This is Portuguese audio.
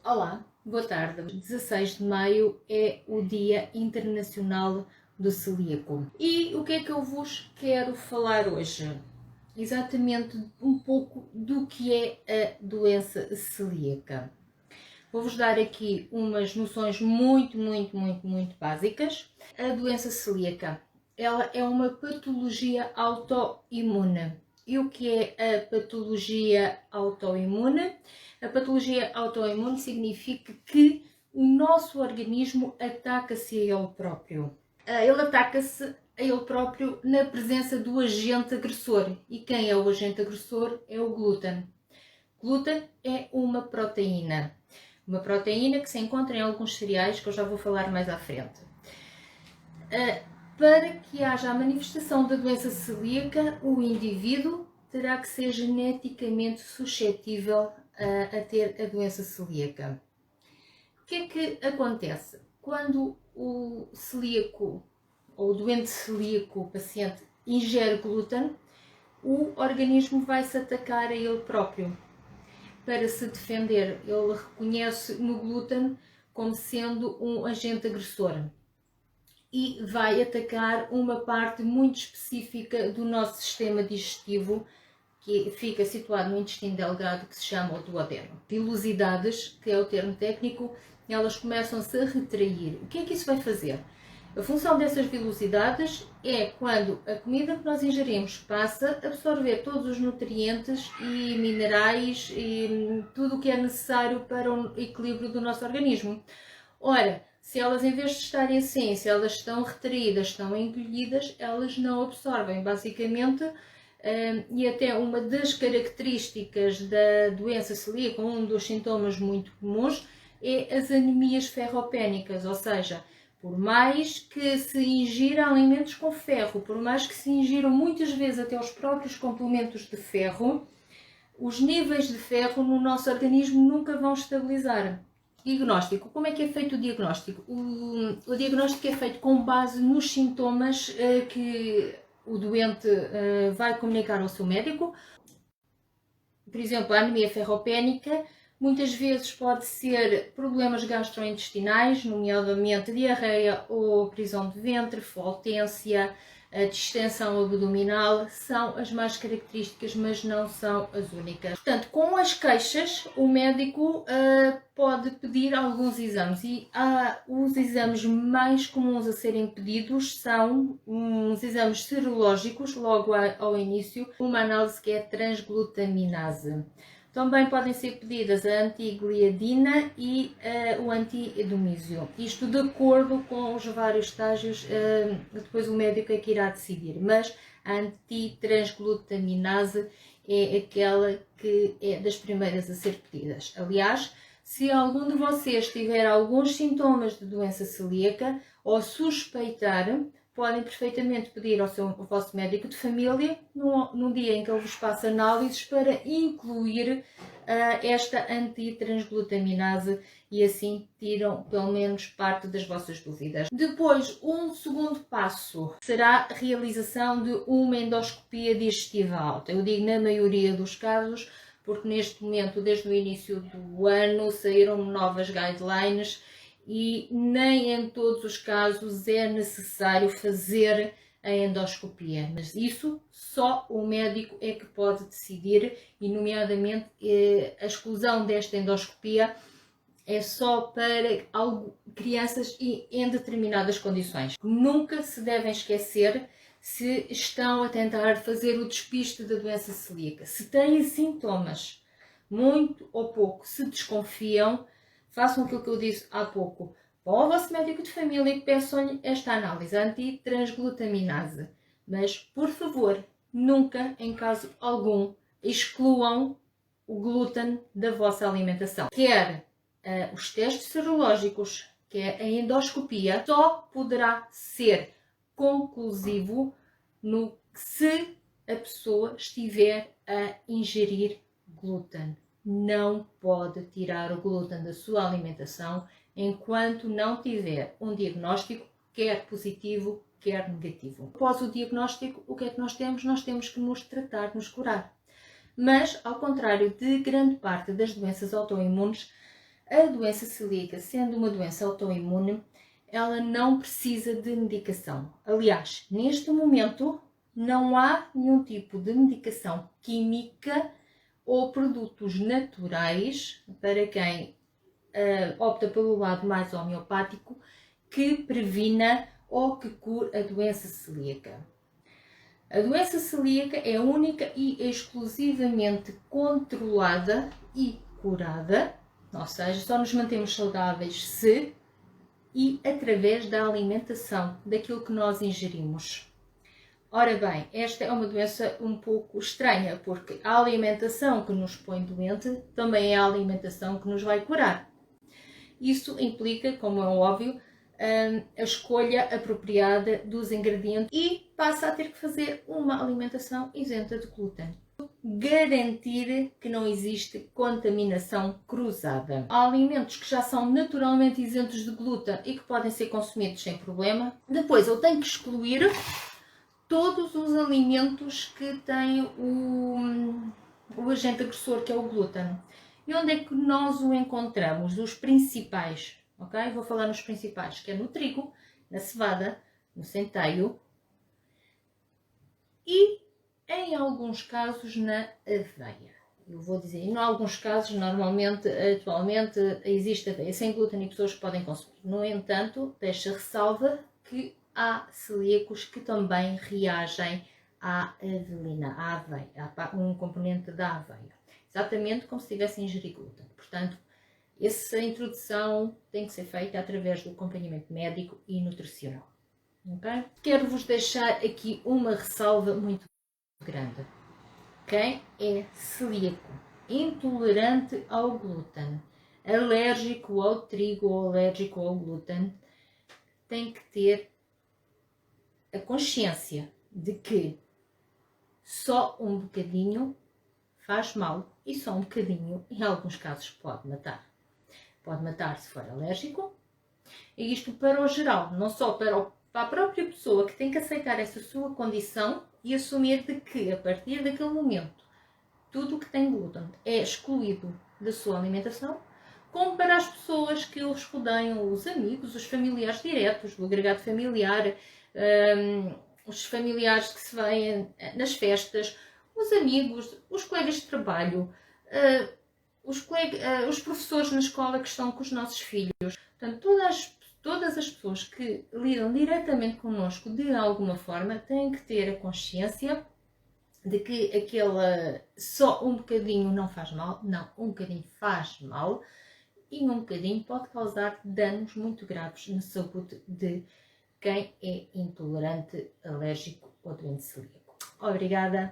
Olá, boa tarde. 16 de maio é o Dia Internacional do Celíaco. E o que é que eu vos quero falar hoje? Exatamente um pouco do que é a doença celíaca. Vou-vos dar aqui umas noções muito básicas. A doença celíaca, ela é uma patologia autoimune. E o que é a patologia autoimune? A patologia autoimune significa que o nosso organismo ataca-se a ele próprio. Ele ataca-se a ele próprio na presença do agente agressor. E quem é o agente agressor? É o glúten. Glúten é uma proteína que se encontra em alguns cereais, que eu já vou falar mais à frente. Para que haja a manifestação da doença celíaca, o indivíduo terá que ser geneticamente suscetível a ter a doença celíaca. O que é que acontece? Quando o celíaco, ou o doente celíaco, o paciente, ingere glúten, o organismo vai se atacar a ele próprio. Para se defender, ele reconhece no glúten como sendo um agente agressor e vai atacar uma parte muito específica do nosso sistema digestivo, que fica situado no intestino delgado, que se chama o duodeno. Pilosidades, que é o termo técnico, elas começam-se a retrair. O que é que isso vai fazer? A função dessas vilosidades é quando a comida que nós ingerimos passa a absorver todos os nutrientes e minerais e tudo o que é necessário para o equilíbrio do nosso organismo. Ora, se elas, em vez de estarem assim, se elas estão retraídas, estão encolhidas, elas não absorvem. Basicamente, e até uma das características da doença celíaca, um dos sintomas muito comuns, é as anemias ferropénicas, ou seja, por mais que se ingira alimentos com ferro, por mais que se ingiram muitas vezes até os próprios complementos de ferro, os níveis de ferro no nosso organismo nunca vão estabilizar. Diagnóstico. Como é que é feito o diagnóstico? O diagnóstico é feito com base nos sintomas que o doente vai comunicar ao seu médico. Por exemplo, a anemia ferropénica muitas vezes pode ser problemas gastrointestinais, nomeadamente diarreia ou prisão de ventre, flatência, distensão abdominal, são as mais características, mas não são as únicas. Portanto, com as queixas, o médico pode pedir alguns exames e os exames mais comuns a serem pedidos são uns exames serológicos, logo ao início, uma análise que é a transglutaminase. Também podem ser pedidas a antigliadina e o anti-edumísio. Isto de acordo com os vários estágios, depois o médico é que irá decidir. Mas a antitransglutaminase é aquela que é das primeiras a ser pedidas. Aliás, se algum de vocês tiver alguns sintomas de doença celíaca ou suspeitar, podem perfeitamente pedir ao vosso médico de família, no dia em que ele vos passa análises, para incluir esta antitransglutaminase e assim tiram pelo menos parte das vossas dúvidas. Depois, um segundo passo será a realização de uma endoscopia digestiva alta. Eu digo na maioria dos casos, porque neste momento, desde o início do ano, saíram novas guidelines e nem em todos os casos é necessário fazer a endoscopia, mas isso só o médico é que pode decidir e, nomeadamente, a exclusão desta endoscopia é só para crianças e em determinadas condições. Nunca se devem esquecer, se estão a tentar fazer o despiste da doença celíaca, se têm sintomas, muito ou pouco, se desconfiam, façam aquilo que eu disse há pouco. Vão ao vosso médico de família e peçam-lhe esta análise, a antitransglutaminase. Mas, por favor, nunca, em caso algum, excluam o glúten da vossa alimentação. Quer os testes serológicos, quer a endoscopia, só poderá ser conclusivo se a pessoa estiver a ingerir glúten. Não pode tirar o glúten da sua alimentação enquanto não tiver um diagnóstico, quer positivo, quer negativo. Após o diagnóstico, o que é que nós temos? Nós temos que nos tratar, nos curar. Mas, ao contrário de grande parte das doenças autoimunes, a doença celíaca, sendo uma doença autoimune, ela não precisa de medicação. Aliás, neste momento não há nenhum tipo de medicação química ou produtos naturais para quem opta pelo lado mais homeopático que previna ou que cure a doença celíaca. A doença celíaca é única e exclusivamente controlada e curada, ou seja, só nos mantemos saudáveis se e através da alimentação, daquilo que nós ingerimos. Ora bem, esta é uma doença um pouco estranha, porque a alimentação que nos põe doente também é a alimentação que nos vai curar. Isso implica, como é óbvio, a escolha apropriada dos ingredientes e passa a ter que fazer uma alimentação isenta de glúten. Garantir que não existe contaminação cruzada. Há alimentos que já são naturalmente isentos de glúten e que podem ser consumidos sem problema. Depois eu tenho que excluir todos os alimentos que têm o agente agressor, que é o glúten. E onde é que nós o encontramos? Os principais, ok? Vou falar nos principais, que é no trigo, na cevada, no centeio e, em alguns casos, na aveia. Eu vou dizer, em alguns casos, normalmente, atualmente, existe aveia sem glúten e pessoas que podem consumir. No entanto, deixa ressalva que há celíacos que também reagem à avelina, à aveia, a um componente da aveia. Exatamente como se tivessem ingerido glúten. Portanto, essa introdução tem que ser feita através do acompanhamento médico e nutricional. Okay? Quero-vos deixar aqui uma ressalva muito grande. Quem é celíaco, intolerante ao glúten, alérgico ao trigo ou alérgico ao glúten, tem que ter a consciência de que só um bocadinho faz mal e só um bocadinho, em alguns casos, pode matar. Pode matar se for alérgico, e isto para o geral, não só para a própria pessoa que tem que aceitar essa sua condição e assumir de que, a partir daquele momento, tudo o que tem glúten é excluído da sua alimentação, como para as pessoas que os rodeiam, os amigos, os familiares diretos, do agregado familiar, os familiares que se veem nas festas, os amigos, os colegas de trabalho, os professores na escola que estão com os nossos filhos. Portanto, todas as pessoas que lidam diretamente connosco de alguma forma têm que ter a consciência de que só um bocadinho não faz mal. Não, um bocadinho faz mal e um bocadinho pode causar danos muito graves na saúde de quem é intolerante, alérgico ou doente celíaco. Obrigada!